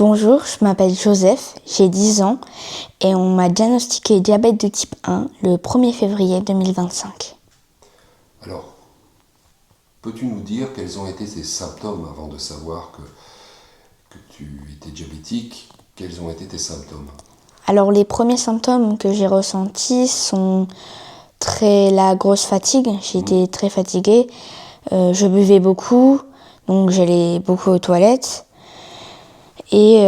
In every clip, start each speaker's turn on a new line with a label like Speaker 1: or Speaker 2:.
Speaker 1: Bonjour, je m'appelle Joseph, j'ai 10 ans et on m'a diagnostiqué diabète de type 1 le 1er février 2025.
Speaker 2: Alors, peux-tu nous dire quels ont été tes symptômes avant de savoir que tu étais diabétique? Quels ont été tes symptômes?
Speaker 1: Alors les premiers symptômes que j'ai ressentis sont la grosse fatigue, j'étais très fatiguée, je buvais beaucoup, donc j'allais beaucoup aux toilettes. Et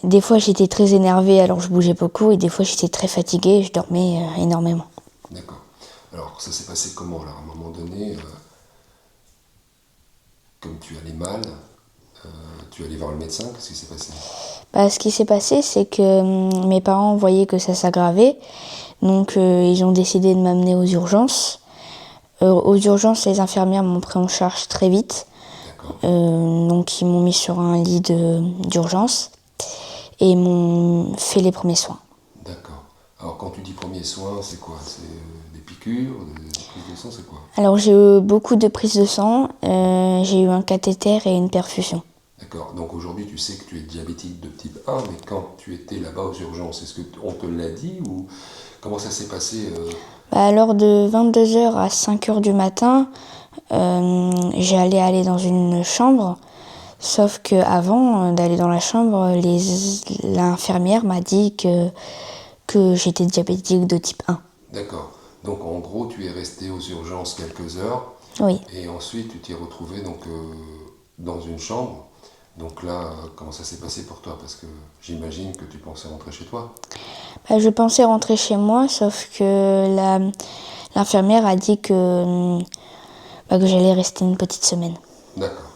Speaker 1: des fois j'étais très énervée, alors je bougeais beaucoup, et des fois j'étais très fatiguée et je dormais énormément.
Speaker 2: D'accord. Alors, ça s'est passé comment là? À un moment donné, comme tu allais mal, tu allais voir le médecin, qu'est-ce qui s'est passé?
Speaker 1: Ce qui s'est passé, c'est que mes parents voyaient que ça s'aggravait, donc ils ont décidé de m'amener aux urgences. Aux urgences, les infirmières m'ont pris en charge très vite,
Speaker 2: D'accord.
Speaker 1: donc ils m'ont mis sur un lit d'urgence et m'ont fait les premiers soins.
Speaker 2: D'accord. Alors, quand tu dis premiers soins, c'est quoi? C'est des piqûres, des prises de sang, c'est quoi?
Speaker 1: Alors j'ai eu beaucoup de prises de sang, j'ai eu un cathéter et une perfusion.
Speaker 2: D'accord. Donc aujourd'hui, tu sais que tu es diabétique de type 1, mais quand tu étais là-bas aux urgences, est-ce qu'on te l'a dit ou comment ça s'est passé?
Speaker 1: Alors de 22h à 5h du matin, j'allais aller dans une chambre, sauf que avant d'aller dans la chambre, l'infirmière m'a dit que j'étais diabétique de type 1.
Speaker 2: D'accord. Donc en gros, tu es resté aux urgences quelques heures
Speaker 1: Oui.
Speaker 2: et ensuite tu t'es retrouvé donc dans une chambre. Donc là, comment ça s'est passé pour toi? Parce que j'imagine que tu pensais rentrer chez toi.
Speaker 1: Je pensais rentrer chez moi, sauf que l'infirmière a dit que j'allais rester une petite semaine.
Speaker 2: D'accord.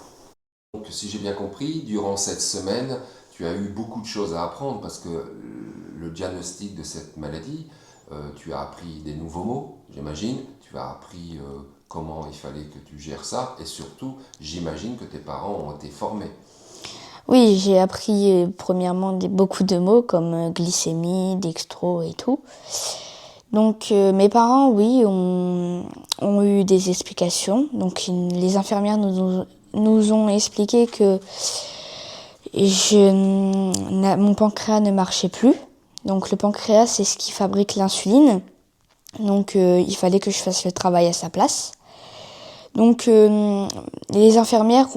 Speaker 2: Donc si j'ai bien compris, durant cette semaine, tu as eu beaucoup de choses à apprendre parce que le diagnostic de cette maladie, tu as appris des nouveaux mots, j'imagine. Tu as appris comment il fallait que tu gères ça et surtout, j'imagine que tes parents ont été formés.
Speaker 1: Oui, j'ai appris premièrement beaucoup de mots comme glycémie, dextro et tout. Donc mes parents, oui, ont eu des explications. Donc les infirmières nous ont expliqué que mon pancréas ne marchait plus. Donc le pancréas, c'est ce qui fabrique l'insuline. Donc il fallait que je fasse le travail à sa place. Donc les infirmières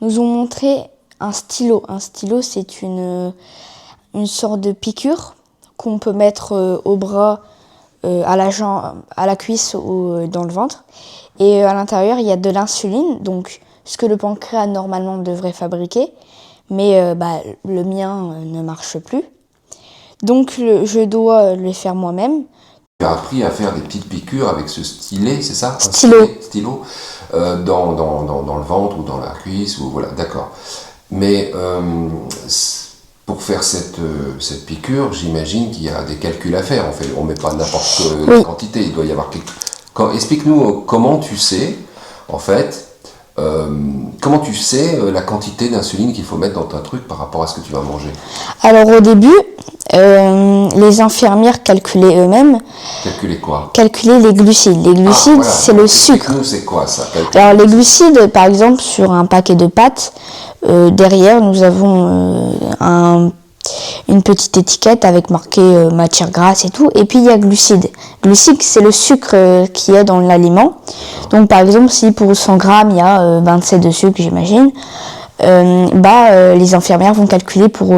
Speaker 1: nous ont montré un stylo. Un stylo, c'est une sorte de piqûre qu'on peut mettre au bras, à la jambe, à la cuisse ou dans le ventre. Et à l'intérieur, il y a de l'insuline, donc ce que le pancréas normalement devrait fabriquer. Mais le mien ne marche plus. Donc je dois le faire moi-même.
Speaker 2: Tu as appris à faire des petites piqûres avec ce stylet, c'est ça?
Speaker 1: Stylo.
Speaker 2: Stylo dans le ventre ou dans la cuisse, ou voilà, d'accord. Mais pour faire cette piqûre, j'imagine qu'il y a des calculs à faire. On met pas n'importe quelle quantité. Il doit y avoir explique-nous comment tu sais, en fait, comment tu sais la quantité d'insuline qu'il faut mettre dans un truc par rapport à ce que tu vas manger.
Speaker 1: Alors au début, les infirmières calculaient eux-mêmes.
Speaker 2: Calculer quoi?
Speaker 1: Calculer les glucides. Les glucides,
Speaker 2: voilà.
Speaker 1: c'est le sucre.
Speaker 2: Nous, c'est quoi ça?
Speaker 1: Alors les glucides, par exemple, sur un paquet de pâtes, derrière, nous avons une petite étiquette avec marqué matière grasse et tout. Et puis il y a glucides. Glucides, c'est le sucre qu'il y a dans l'aliment. Donc par exemple, si pour 100 grammes, il y a 27 de sucre, j'imagine, les infirmières vont calculer pour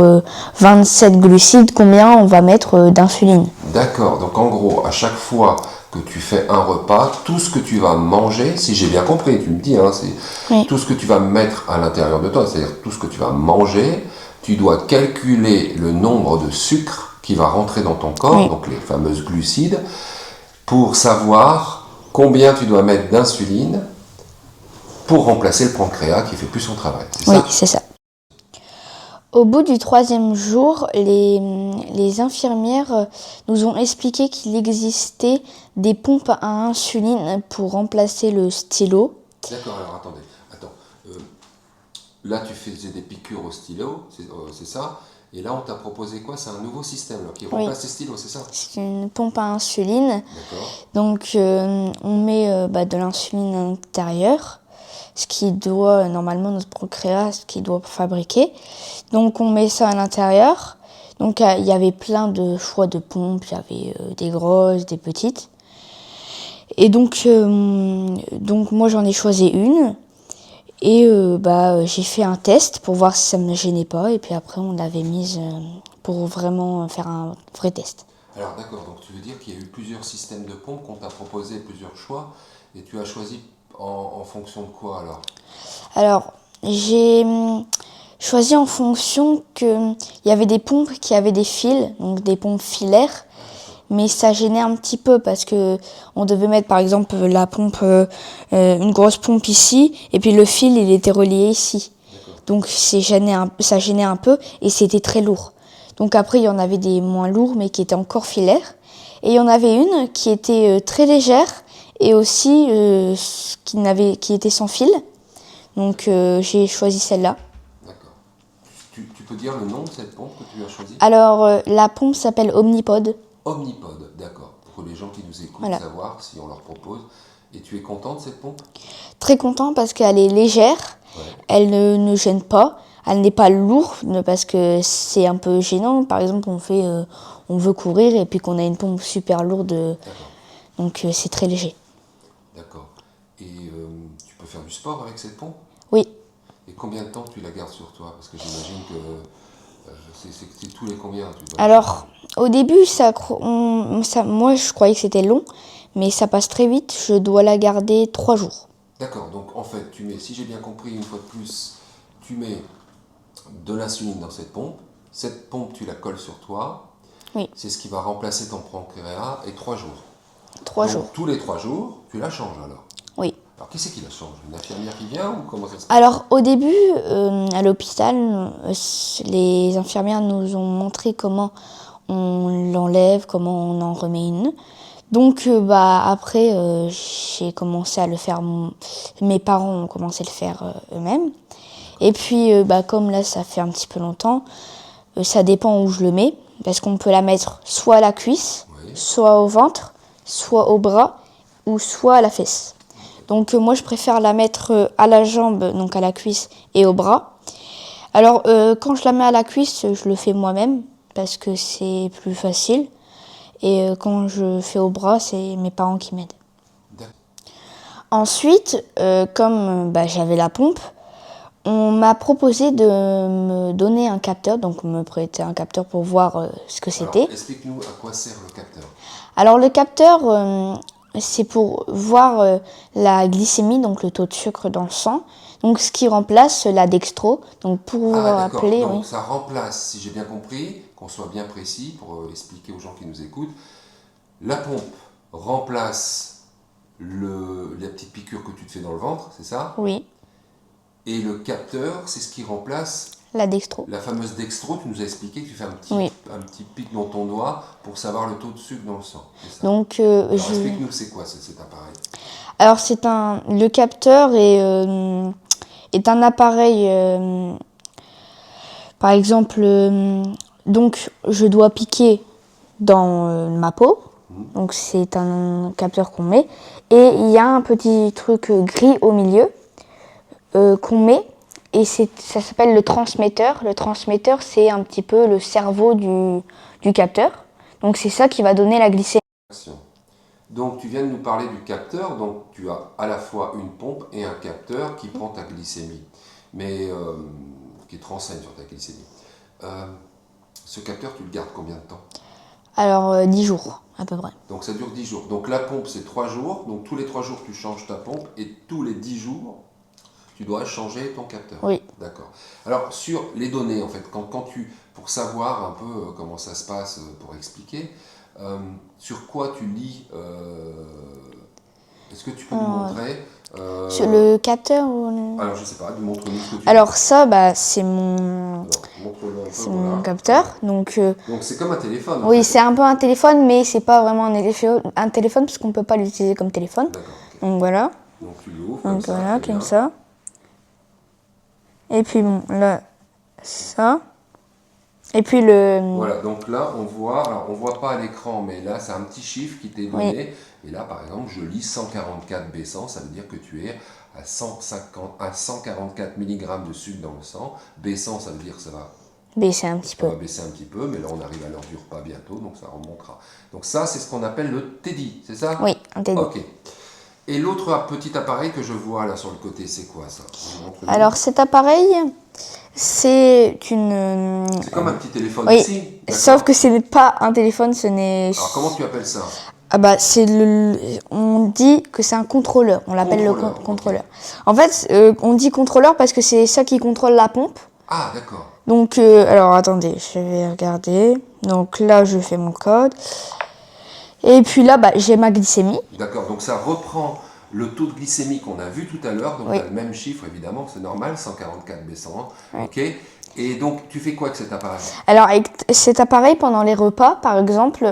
Speaker 1: 27 glucides combien on va mettre d'insuline.
Speaker 2: D'accord, donc en gros, à chaque fois que tu fais un repas, tout ce que tu vas manger, si j'ai bien compris, tu me dis, c'est tout ce que tu vas mettre à l'intérieur de toi, c'est-à-dire tout ce que tu vas manger, tu dois calculer le nombre de sucre qui va rentrer dans ton corps, donc les fameuses glucides, pour savoir combien tu dois mettre d'insuline pour remplacer le pancréas qui fait plus son travail. C'est ça?
Speaker 1: Oui, c'est ça. Au bout du 3e jour, les infirmières nous ont expliqué qu'il existait des pompes à insuline pour remplacer le stylo.
Speaker 2: D'accord, alors attends. Là, tu faisais des piqûres au stylo, c'est ça? Et là, on t'a proposé quoi? C'est un nouveau système là, qui remplace les stylos, c'est ça?
Speaker 1: C'est une pompe à insuline.
Speaker 2: D'accord.
Speaker 1: Donc, on met de l'insuline à l'intérieur. ce qui doit, normalement notre pancréas, ce qu'il doit fabriquer. Donc on met ça à l'intérieur. Donc il y avait plein de choix de pompes, il y avait des grosses, des petites. Et donc moi j'en ai choisi une. Et j'ai fait un test pour voir si ça me gênait pas. Et puis après on l'avait mise pour vraiment faire un vrai test.
Speaker 2: Alors d'accord, donc tu veux dire qu'il y a eu plusieurs systèmes de pompes qu'on t'a proposé, plusieurs choix, et tu as choisi en fonction de quoi alors?
Speaker 1: Alors, j'ai choisi en fonction qu'il y avait des pompes qui avaient des fils, donc des pompes filaires, mais ça gênait un petit peu parce que on devait mettre par exemple la pompe, une grosse pompe ici, et puis le fil il était relié ici. Donc ça gênait un peu et c'était très lourd. Donc après il y en avait des moins lourds mais qui étaient encore filaires. Et il y en avait une qui était très légère et aussi qui était sans fil. Donc j'ai choisi celle-là.
Speaker 2: D'accord. Tu peux dire le nom de cette pompe que tu as choisie?
Speaker 1: Alors la pompe s'appelle Omnipod.
Speaker 2: Omnipod, d'accord. Pour les gens qui nous écoutent,
Speaker 1: Voilà.
Speaker 2: savoir si on leur propose. Et tu es content de cette pompe?
Speaker 1: Très content parce qu'elle est légère, elle ne gêne pas, elle n'est pas lourde parce que c'est un peu gênant. Par exemple, on veut courir et puis qu'on a une pompe super lourde, donc c'est très léger.
Speaker 2: D'accord. Et tu peux faire du sport avec cette pompe?
Speaker 1: Oui.
Speaker 2: Et combien de temps tu la gardes sur toi? Parce que j'imagine que c'est tous les combien tu dois.
Speaker 1: Alors, au début, moi je croyais que c'était long, mais ça passe très vite. Je dois la garder 3 jours.
Speaker 2: D'accord, donc en fait, tu mets, si j'ai bien compris une fois de plus, tu mets de l'insuline dans cette pompe. Cette pompe, tu la colles sur toi.
Speaker 1: Oui.
Speaker 2: C'est ce qui va remplacer ton pancréas et 3 jours.
Speaker 1: 3
Speaker 2: Donc,
Speaker 1: jours.
Speaker 2: tous les 3 jours, tu la changes alors.
Speaker 1: Oui.
Speaker 2: Alors, qui c'est qui la change? Une infirmière qui vient ou comment ça se passe?
Speaker 1: Alors au début, à l'hôpital, les infirmières nous ont montré comment on l'enlève, comment on en remet une. Donc après, j'ai commencé à le faire. Mes parents ont commencé à le faire eux-mêmes. Et puis comme là ça fait un petit peu longtemps, ça dépend où je le mets, parce qu'on peut la mettre soit à la cuisse, soit au ventre, soit au bras, ou soit à la fesse. Donc moi je préfère la mettre à la jambe, donc à la cuisse et au bras. Alors quand je la mets à la cuisse, je le fais moi-même parce que c'est plus facile. Et quand je fais au bras, c'est mes parents qui m'aident. Ensuite, comme j'avais la pompe, on m'a proposé de me donner un capteur, donc me prêter un capteur pour voir ce que c'était.
Speaker 2: Alors, explique-nous à quoi sert le capteur.
Speaker 1: Alors le capteur, c'est pour voir la glycémie, donc le taux de sucre dans le sang, donc ce qui remplace la dextro. Donc pour vous rappeler,
Speaker 2: donc
Speaker 1: oui.
Speaker 2: ça remplace, si j'ai bien compris, qu'on soit bien précis pour expliquer aux gens qui nous écoutent, la pompe remplace la petite piqûre que tu te fais dans le ventre, c'est ça?
Speaker 1: Oui,
Speaker 2: Et le capteur, c'est ce qui remplace
Speaker 1: la dextro.
Speaker 2: la fameuse dextro. Tu nous as expliqué que tu fais
Speaker 1: Oui.
Speaker 2: un petit pic dans ton doigt pour savoir le taux de sucre dans le sang. C'est ça.
Speaker 1: Donc
Speaker 2: Alors explique-nous c'est quoi cet appareil.
Speaker 1: Alors le capteur est un appareil, par exemple, donc je dois piquer dans ma peau, donc c'est un capteur qu'on met, et il y a un petit truc gris au milieu qu'on met, et ça s'appelle le transmetteur. Le transmetteur, c'est un petit peu le cerveau du capteur, donc c'est ça qui va donner la glycémie.
Speaker 2: Donc tu viens de nous parler du capteur, donc tu as à la fois une pompe et un capteur qui prend ta glycémie, mais qui te renseigne sur ta glycémie. Ce capteur, tu le gardes combien de temps?
Speaker 1: Alors 10 jours à peu près.
Speaker 2: Donc ça dure 10 jours. Donc la pompe c'est 3 jours, donc tous les 3 jours tu changes ta pompe et tous les 10 jours tu dois changer ton capteur.
Speaker 1: Oui.
Speaker 2: D'accord. Alors sur les données en fait, pour savoir un peu comment ça se passe, pour expliquer, sur quoi tu lis, est-ce que tu peux nous montrer
Speaker 1: Sur le capteur
Speaker 2: Alors je sais pas, montre-nous ce que tu
Speaker 1: Alors ça, c'est mon capteur. Donc
Speaker 2: c'est comme un téléphone.
Speaker 1: Oui,
Speaker 2: en fait.
Speaker 1: c'est un peu un téléphone, mais c'est pas vraiment un téléphone parce qu'on peut pas l'utiliser comme téléphone.
Speaker 2: D'accord. Ok.
Speaker 1: Donc voilà.
Speaker 2: Donc tu l'ouvres
Speaker 1: Donc voilà, comme ça. Et puis bon, là, ça. Et puis
Speaker 2: Voilà, donc là, on voit, alors on voit pas à l'écran, mais là, c'est un petit chiffre qui t'est donné. Et là, par exemple, je lis 144 B100, ça veut dire que tu es à 144 mg de sucre dans le sang. B100, ça veut dire que ça va
Speaker 1: baisser un petit
Speaker 2: ça
Speaker 1: peu.
Speaker 2: va baisser un petit peu, mais là on arrive à l'heure du repas bientôt, donc ça remontera. Donc ça, c'est ce qu'on appelle le TEDI, c'est ça?
Speaker 1: Oui, un TEDI.
Speaker 2: Ok. Et l'autre petit appareil que je vois là sur le côté, c'est quoi ça?
Speaker 1: Alors cet appareil, c'est une...
Speaker 2: C'est comme un petit téléphone
Speaker 1: oui,
Speaker 2: aussi.
Speaker 1: sauf que ce n'est pas un téléphone, ce n'est...
Speaker 2: Alors comment tu appelles ça?
Speaker 1: Ah bah c'est on dit que c'est un contrôleur, on l'appelle le contrôleur. Okay. En fait, on dit contrôleur parce que c'est ça qui contrôle la pompe.
Speaker 2: Ah d'accord.
Speaker 1: Donc alors attendez, je vais regarder. Donc là je fais mon code. Et puis là j'ai ma glycémie.
Speaker 2: D'accord, donc ça reprend le taux de glycémie qu'on a vu tout à l'heure, donc
Speaker 1: oui.
Speaker 2: tu as le même chiffre évidemment, c'est normal, 144 B100. Oui. Ok. Et donc tu fais quoi avec cet appareil?
Speaker 1: Alors avec cet appareil pendant les repas, par exemple,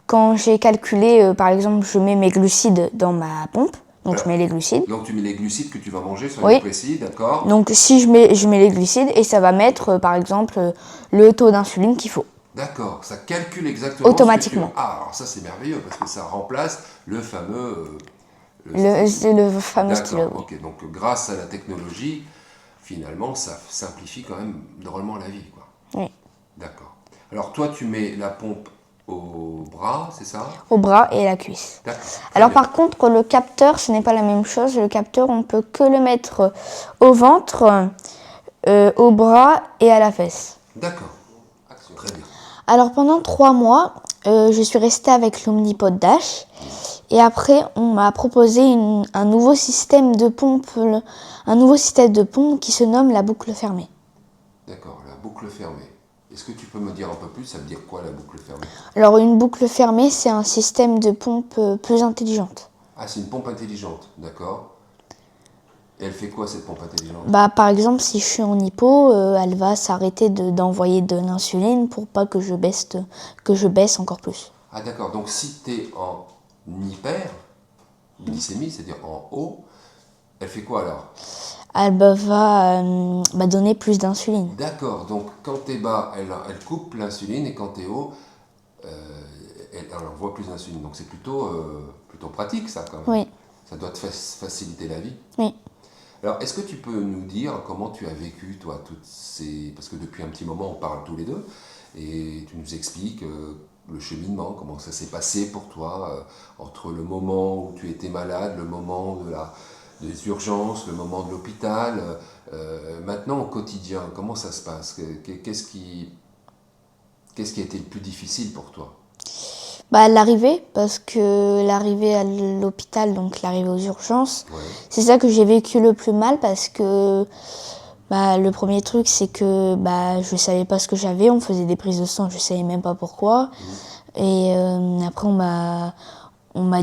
Speaker 1: quand j'ai calculé, par exemple, je mets mes glucides dans ma pompe. Donc je mets les glucides.
Speaker 2: Donc tu mets les glucides que tu vas manger, soyons précis, d'accord?
Speaker 1: Donc si je mets les glucides et ça va mettre par exemple le taux d'insuline qu'il faut.
Speaker 2: D'accord, ça calcule exactement
Speaker 1: automatiquement.
Speaker 2: Ah, alors ça c'est merveilleux parce que ça remplace le fameux...
Speaker 1: le fameux stylo.
Speaker 2: D'accord, ok, donc grâce à la technologie, finalement ça simplifie quand même drôlement la vie, quoi.
Speaker 1: Oui.
Speaker 2: D'accord. Alors toi tu mets la pompe au bras, c'est ça?
Speaker 1: Au bras et à la cuisse.
Speaker 2: D'accord.
Speaker 1: Alors par contre, le capteur, ce n'est pas la même chose. Le capteur, on peut que le mettre au ventre, au bras et à la fesse.
Speaker 2: D'accord. Très bien.
Speaker 1: Alors pendant 3 mois, je suis restée avec l'Omnipod Dash. Et après, on m'a proposé un nouveau système de pompe, qui se nomme la boucle fermée.
Speaker 2: D'accord, la boucle fermée. Est-ce que tu peux me dire un peu plus, ça veut dire quoi la boucle fermée?
Speaker 1: Alors une boucle fermée, c'est un système de pompe plus intelligente.
Speaker 2: Ah, c'est une pompe intelligente, d'accord. Et elle fait quoi cette pompe intelligente?
Speaker 1: Par exemple, si je suis en hypo, elle va s'arrêter d'envoyer de l'insuline pour pas que je baisse encore plus.
Speaker 2: Ah d'accord, donc si tu es en hyperglycémie, c'est-à-dire en haut, elle fait quoi alors?
Speaker 1: Elle va donner plus d'insuline.
Speaker 2: D'accord, donc quand tu es bas, elle coupe l'insuline et quand tu es haut, elle envoie plus d'insuline. Donc c'est plutôt pratique ça quand même.
Speaker 1: Oui.
Speaker 2: Ça doit te faciliter la vie.
Speaker 1: Oui.
Speaker 2: Alors est-ce que tu peux nous dire comment tu as vécu toi toutes ces... Parce que depuis un petit moment on parle tous les deux et tu nous expliques le cheminement, comment ça s'est passé pour toi entre le moment où tu étais malade, le moment des urgences, le moment de l'hôpital, maintenant au quotidien, comment ça se passe? Qu'est-ce qui a été le plus difficile pour toi?
Speaker 1: L'arrivée, parce que l'arrivée à l'hôpital, donc l'arrivée aux urgences, c'est ça que j'ai vécu le plus mal parce que le premier truc, c'est que je savais pas ce que j'avais, on faisait des prises de sang, je savais même pas pourquoi. Et après, on m'a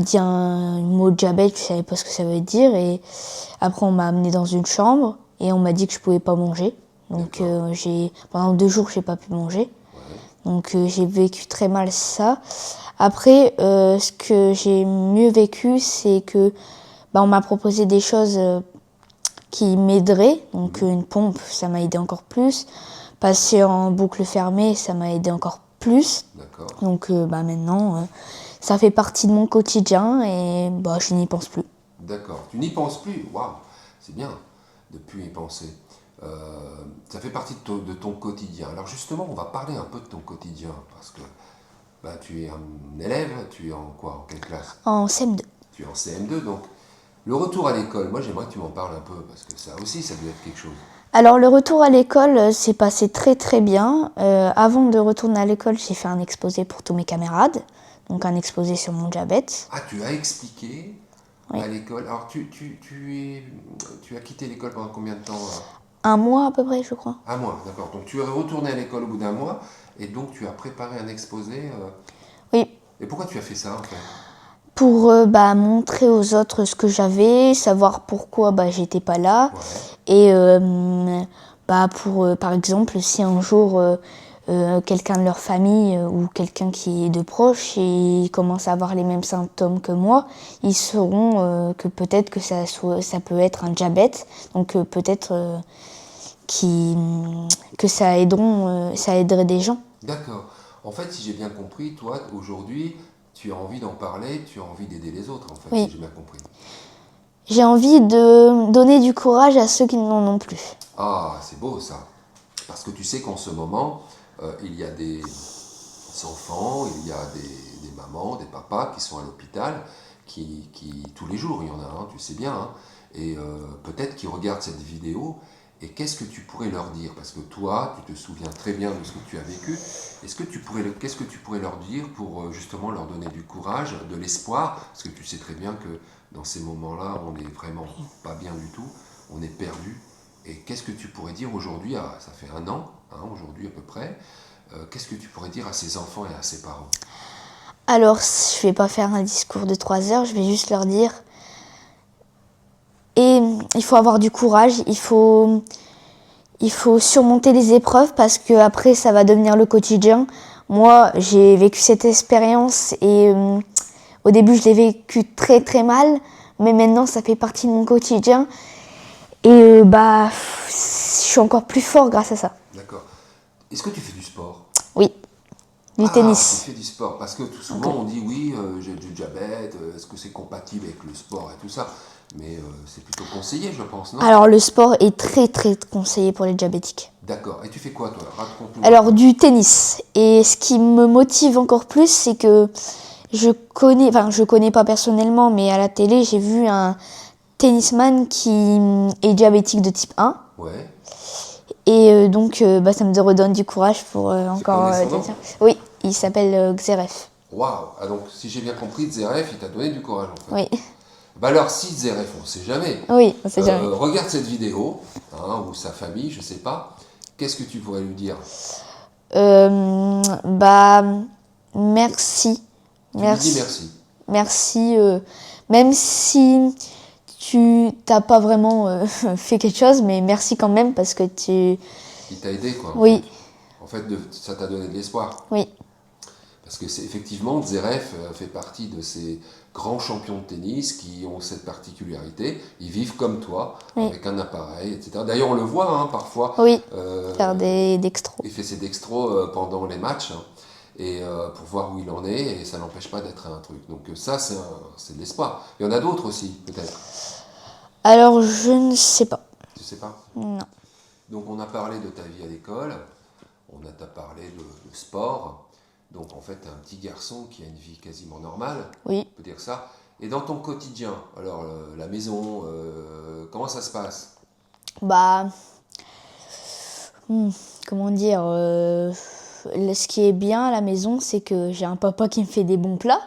Speaker 1: dit un mot diabète, je savais pas ce que ça veut dire. Et après, on m'a amené dans une chambre et on m'a dit que je pouvais pas manger. Donc pendant 2 jours, j'ai pas pu manger. Donc j'ai vécu très mal ça. Après, ce que j'ai mieux vécu, c'est que on m'a proposé des choses qui m'aideraient. Donc une pompe, ça m'a aidé encore plus. Passer en boucle fermée, ça m'a aidé encore plus.
Speaker 2: D'accord.
Speaker 1: Donc maintenant, ça fait partie de mon quotidien et je n'y pense plus.
Speaker 2: D'accord. Tu n'y penses plus? Waouh, c'est bien de ne plus y penser. Ça fait partie de ton quotidien. Alors justement, on va parler un peu de ton quotidien parce que tu es un élève, tu es en quoi? En quelle classe?
Speaker 1: En CM2.
Speaker 2: Tu es en CM2, donc le retour à l'école, moi j'aimerais que tu m'en parles un peu parce que ça aussi, ça doit être quelque chose.
Speaker 1: Alors le retour à l'école s'est passé très très bien. Avant de retourner à l'école, j'ai fait un exposé pour tous mes camarades, donc un exposé sur mon diabète.
Speaker 2: Ah, tu as expliqué à l'école. Alors tu as quitté l'école pendant combien de temps?
Speaker 1: 1 mois à peu près, je crois.
Speaker 2: 1 mois, d'accord. Donc tu es retourné à l'école au bout d'1 mois et donc tu as préparé un exposé.
Speaker 1: Oui.
Speaker 2: Et pourquoi tu as fait ça en fait?
Speaker 1: Pour montrer aux autres ce que j'avais, savoir pourquoi j'étais pas là. Et pour, par exemple, si un jour quelqu'un de leur famille ou quelqu'un qui est de proche et il commence à avoir les mêmes symptômes que moi, ils sauront que peut-être que ça peut être un diabète. Donc peut-être que ça aiderait des gens.
Speaker 2: D'accord. En fait, si j'ai bien compris, toi, aujourd'hui, tu as envie d'en parler, tu as envie d'aider les autres, en fait,
Speaker 1: Oui.
Speaker 2: si j'ai bien compris.
Speaker 1: J'ai envie de donner du courage à ceux qui n'en ont plus.
Speaker 2: Ah, c'est beau ça. Parce que tu sais qu'en ce moment, il y a des enfants, il y a des mamans, des papas qui sont à l'hôpital, qui tous les jours, il y en a un, tu sais bien, hein, et peut-être qui regardent cette vidéo. Et qu'est-ce que tu pourrais leur dire? Parce que toi, tu te souviens très bien de ce que tu as vécu. Qu'est-ce que tu pourrais leur dire pour justement leur donner du courage, de l'espoir? Parce que tu sais très bien que dans ces moments-là, on n'est vraiment pas bien du tout, on est perdu. Et qu'est-ce que tu pourrais dire aujourd'hui, ça fait un an, hein, aujourd'hui à peu près, qu'est-ce que tu pourrais dire à ces enfants et à ces parents?
Speaker 1: Alors, je vais pas faire un discours de 3 heures, je vais juste leur dire. Et il faut avoir du courage, il faut surmonter les épreuves parce que après ça va devenir le quotidien. Moi, j'ai vécu cette expérience et au début je l'ai vécu très très mal, mais maintenant ça fait partie de mon quotidien et je suis encore plus fort grâce à ça.
Speaker 2: D'accord. Est-ce que tu fais du sport?
Speaker 1: Oui, du tennis.
Speaker 2: Tu fais du sport, parce que tout souvent on dit oui, j'ai du diabète, est-ce que c'est compatible avec le sport et tout ça? Mais c'est plutôt conseillé, je pense, non?
Speaker 1: Alors le sport est très très conseillé pour les diabétiques.
Speaker 2: D'accord. Et tu fais quoi, toi? Raconte-nous.
Speaker 1: Alors du tennis. Et ce qui me motive encore plus, c'est que je connais pas personnellement, mais à la télé, j'ai vu un tennisman qui est diabétique de type 1.
Speaker 2: Ouais.
Speaker 1: Et ça me redonne du courage pour encore...
Speaker 2: connais son nom?
Speaker 1: Oui, il s'appelle Xeref.
Speaker 2: Waouh! Ah, donc, si j'ai bien compris, Zeref, il t'a donné du courage, en fait.
Speaker 1: Oui,
Speaker 2: Bah alors, si Zeref, on ne sait jamais.
Speaker 1: oui, on sait jamais.
Speaker 2: Regarde cette vidéo, hein, ou sa famille, je sais pas. Qu'est-ce que tu pourrais lui dire?
Speaker 1: Merci.
Speaker 2: Tu lui dis merci.
Speaker 1: Merci, même si tu t'as pas vraiment fait quelque chose, mais merci quand même parce que
Speaker 2: Il t'a aidé, quoi.
Speaker 1: Oui,
Speaker 2: En fait, ça t'a donné de l'espoir.
Speaker 1: oui,
Speaker 2: Parce que c'est effectivement, Zverev fait partie de ces grands champions de tennis qui ont cette particularité. Ils vivent comme toi,
Speaker 1: Oui.
Speaker 2: avec un appareil, etc. D'ailleurs, on le voit hein, parfois.
Speaker 1: oui, faire des dextros.
Speaker 2: Il fait ses dextros pendant les matchs, hein, et pour voir où il en est, et ça n'empêche pas d'être un truc. Donc ça, c'est de l'espoir. Il y en a d'autres aussi, peut-être.
Speaker 1: Alors, je ne sais pas.
Speaker 2: Tu sais pas?
Speaker 1: Non.
Speaker 2: Donc on a parlé de ta vie à l'école, t'a parlé de sport. Donc en fait, tu es un petit garçon qui a une vie quasiment normale,
Speaker 1: Oui.
Speaker 2: on peut dire ça. Et dans ton quotidien, alors la maison, comment ça se passe?
Speaker 1: Comment dire ce qui est bien à la maison, c'est que j'ai un papa qui me fait des bons plats.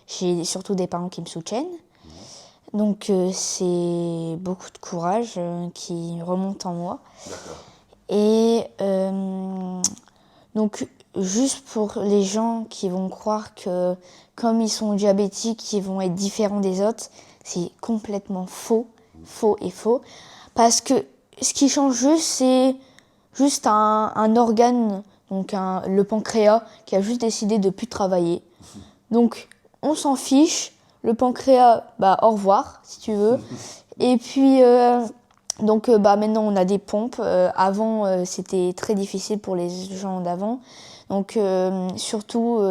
Speaker 1: J'ai surtout des parents qui me soutiennent. Donc c'est beaucoup de courage qui remonte en moi.
Speaker 2: D'accord.
Speaker 1: Et donc juste pour les gens qui vont croire que comme ils sont diabétiques, ils vont être différents des autres, c'est complètement faux, faux et faux. Parce que ce qui change juste, c'est juste un organe, donc le pancréas, qui a juste décidé de plus travailler. Donc on s'en fiche. Le pancréas, au revoir, si tu veux. Et puis, maintenant, on a des pompes. Avant, c'était très difficile pour les gens d'avant. Donc, surtout,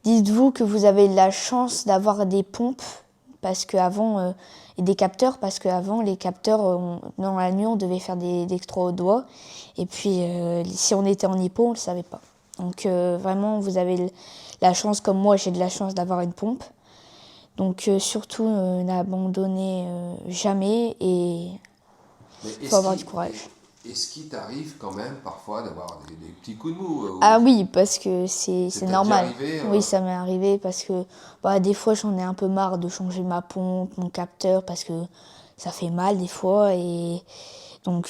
Speaker 1: dites-vous que vous avez la chance d'avoir des pompes parce qu'avant, et des capteurs, parce qu'avant, les capteurs, dans la nuit, on devait faire des dextros au doigt. Et puis, si on était en hypo, on ne le savait pas. Donc, vraiment, vous avez la chance, comme moi, j'ai de la chance d'avoir une pompe. Donc surtout, n'abandonnez jamais et il faut avoir du courage.
Speaker 2: Est-ce qu'il t'arrive quand même parfois d'avoir des petits coups de mou?
Speaker 1: Ah oui, parce que c'est normal.
Speaker 2: Déjà arrivé,
Speaker 1: Oui, ça m'est arrivé parce que des fois, j'en ai un peu marre de changer ma pompe, mon capteur, parce que ça fait mal des fois. Et donc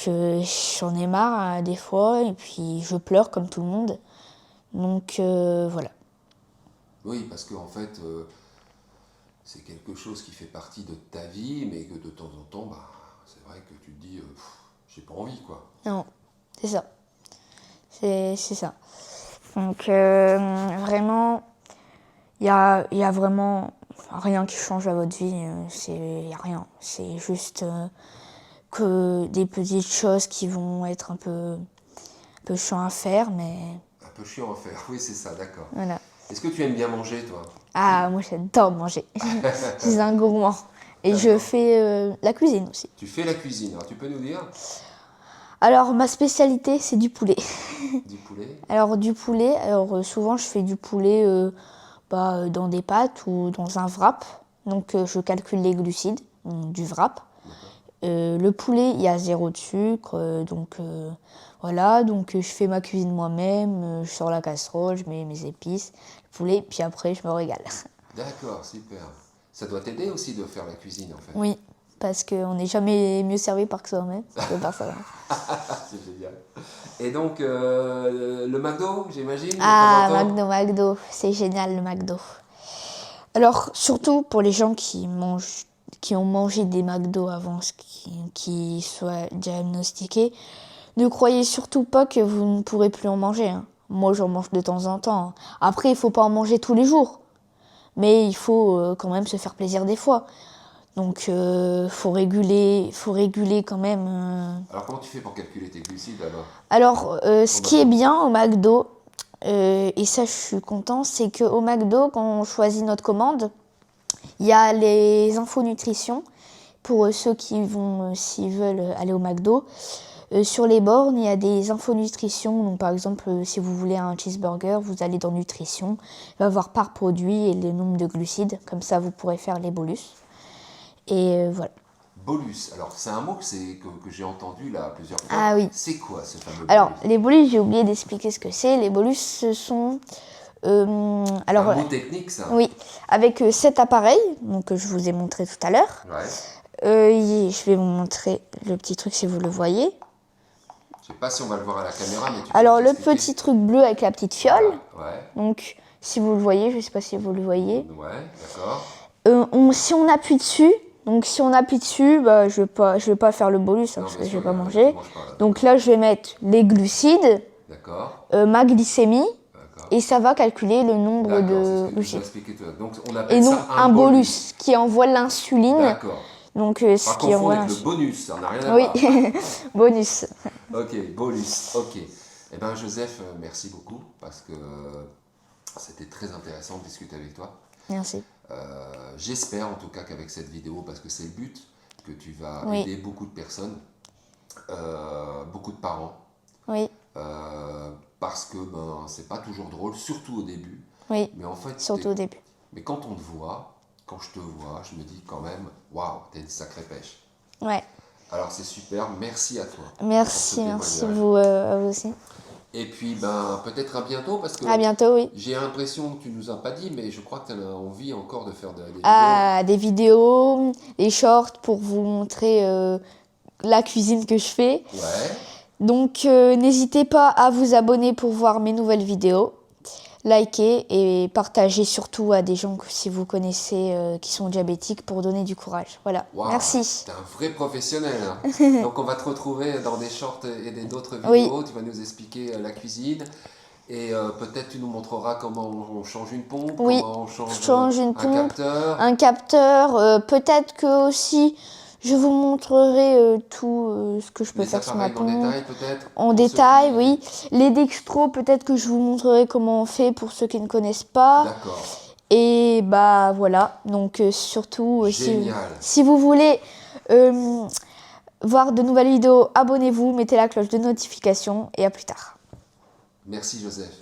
Speaker 1: j'en ai marre des fois et puis je pleure comme tout le monde. Donc voilà.
Speaker 2: Oui, parce qu'en fait... c'est quelque chose qui fait partie de ta vie, mais que de temps en temps, c'est vrai que tu te dis, j'ai pas envie, quoi.
Speaker 1: Non, c'est ça. C'est ça. Donc, vraiment, il y a vraiment rien qui change à votre vie. Il n'y a rien. C'est juste que des petites choses qui vont être un peu chiant à faire, mais
Speaker 2: Un peu chiant à faire, oui, c'est ça, d'accord.
Speaker 1: voilà.
Speaker 2: Est-ce que tu aimes bien manger, toi?
Speaker 1: Ah, moi j'adore manger. Je suis un gourmand. Et je
Speaker 2: D'accord.
Speaker 1: fais la cuisine aussi.
Speaker 2: Tu fais la cuisine, alors tu peux nous dire?
Speaker 1: Alors ma spécialité c'est du poulet.
Speaker 2: Du poulet?
Speaker 1: Alors du poulet, souvent je fais du poulet dans des pâtes ou dans un wrap. Donc je calcule les glucides du wrap. Le poulet, il y a 0 de sucre, voilà. Donc je fais ma cuisine moi-même, je sors la casserole, je mets mes épices, le poulet, puis après je me régale.
Speaker 2: D'accord, super. Ça doit t'aider aussi de faire la cuisine, en fait.
Speaker 1: Oui, parce qu'on n'est jamais mieux servi par soi-même que par ça.
Speaker 2: C'est génial. Et donc, le McDo, j'imagine, de
Speaker 1: Ah,
Speaker 2: temps en temps?
Speaker 1: McDo, c'est génial le McDo. Alors, surtout pour les gens qui ont mangé des McDo avant qui soient diagnostiqués, ne croyez surtout pas que vous ne pourrez plus en manger, hein. Moi, j'en mange de temps en temps. Après, il faut pas en manger tous les jours. Mais il faut quand même se faire plaisir des fois. Donc, faut réguler quand même.
Speaker 2: Alors, comment tu fais pour calculer tes glucides, alors?
Speaker 1: Alors, ce qui est bien au McDo, et ça je suis content, c'est qu'au McDo, quand on choisit notre commande, il y a les infos nutrition pour ceux qui vont, s'ils veulent aller au McDo. Sur les bornes, il y a des infos nutrition. Donc, par exemple, si vous voulez un cheeseburger, vous allez dans nutrition. Il va voir par produit et le nombre de glucides. Comme ça, vous pourrez faire les bolus. Et voilà.
Speaker 2: Bolus, alors c'est un mot que j'ai entendu là plusieurs fois.
Speaker 1: Ah oui.
Speaker 2: C'est quoi ce fameux
Speaker 1: Alors,
Speaker 2: bolus?
Speaker 1: les bolus, j'ai oublié d'expliquer ce que c'est. Les bolus, ce sont...
Speaker 2: C'est un mot technique, ça?
Speaker 1: Oui, avec cet appareil, donc, que je vous ai montré tout à l'heure.
Speaker 2: Ouais.
Speaker 1: Je vais vous montrer le petit truc si vous le voyez.
Speaker 2: Je sais pas si on va le voir à la caméra, mais tu peux
Speaker 1: Alors,
Speaker 2: nous
Speaker 1: le
Speaker 2: expliquer.
Speaker 1: petit truc bleu avec la petite fiole.
Speaker 2: Ouais,
Speaker 1: Donc, si vous le voyez, je ne sais pas si vous le voyez.
Speaker 2: ouais, d'accord.
Speaker 1: Si on appuie dessus, je vais pas faire le bolus hein,
Speaker 2: Non,
Speaker 1: parce
Speaker 2: bien
Speaker 1: que je
Speaker 2: sûr,
Speaker 1: vais pas
Speaker 2: tu
Speaker 1: manger.
Speaker 2: manges pas, là.
Speaker 1: Donc là, je vais mettre les glucides,
Speaker 2: D'accord,
Speaker 1: ma glycémie,
Speaker 2: d'accord.
Speaker 1: et ça va calculer le nombre
Speaker 2: D'accord, c'est
Speaker 1: de
Speaker 2: ce que tu nous as
Speaker 1: glucides.
Speaker 2: expliqué tout à l'heure. Donc on
Speaker 1: Et
Speaker 2: appelle
Speaker 1: non
Speaker 2: ça
Speaker 1: un bolus qui envoie l'insuline.
Speaker 2: D'accord.
Speaker 1: Donc
Speaker 2: Pas
Speaker 1: ce qui
Speaker 2: confondre
Speaker 1: envoie
Speaker 2: avec le
Speaker 1: l'insuline.
Speaker 2: bonus, ça n'a rien à
Speaker 1: Oui,
Speaker 2: voir.
Speaker 1: bonus.
Speaker 2: Ok, bolus, ok. Eh bien Joseph, merci beaucoup parce que c'était très intéressant de discuter avec toi.
Speaker 1: Merci.
Speaker 2: J'espère en tout cas qu'avec cette vidéo, parce que c'est le but, que tu vas
Speaker 1: Oui.
Speaker 2: aider beaucoup de personnes, beaucoup de parents,
Speaker 1: Oui,
Speaker 2: parce que c'est pas toujours drôle, surtout au début.
Speaker 1: oui,
Speaker 2: Mais en fait,
Speaker 1: surtout au début.
Speaker 2: mais quand on te voit, quand je te vois, je me dis quand même, waouh, t'es une sacrée pêche.
Speaker 1: Ouais.
Speaker 2: Alors c'est super, merci à toi.
Speaker 1: Merci,
Speaker 2: pour ce
Speaker 1: merci
Speaker 2: témoignage.
Speaker 1: à vous aussi.
Speaker 2: Et puis peut-être à bientôt parce que
Speaker 1: À bientôt, oui.
Speaker 2: j'ai l'impression que tu nous as pas dit, mais je crois que tu as envie encore de faire des vidéos.
Speaker 1: Des vidéos, des shorts pour vous montrer la cuisine que je fais.
Speaker 2: Ouais.
Speaker 1: Donc n'hésitez pas à vous abonner pour voir mes nouvelles vidéos, liker et partager surtout à des gens que si vous connaissez qui sont diabétiques pour donner du courage. Voilà,
Speaker 2: Wow,
Speaker 1: merci.
Speaker 2: t'es un vrai professionnel. Hein. Donc on va te retrouver dans des shorts et d'autres vidéos.
Speaker 1: Oui.
Speaker 2: Tu vas nous expliquer la cuisine. Et peut-être tu nous montreras comment on change une pompe,
Speaker 1: Oui,
Speaker 2: comment on
Speaker 1: change une
Speaker 2: un
Speaker 1: pompe,
Speaker 2: capteur.
Speaker 1: un capteur. Peut-être que aussi je vous montrerai tout ce que je peux
Speaker 2: Les
Speaker 1: faire sur ma
Speaker 2: appareils en
Speaker 1: pompe.
Speaker 2: détail peut-être.
Speaker 1: En
Speaker 2: pour
Speaker 1: détail,
Speaker 2: ceux qui-
Speaker 1: oui. Les dextros, peut-être que je vous montrerai comment on fait pour ceux qui ne connaissent pas.
Speaker 2: D'accord.
Speaker 1: Et bah voilà, donc surtout
Speaker 2: Génial.
Speaker 1: si vous voulez voir de nouvelles vidéos, abonnez-vous, mettez la cloche de notification et à plus tard.
Speaker 2: Merci Joseph.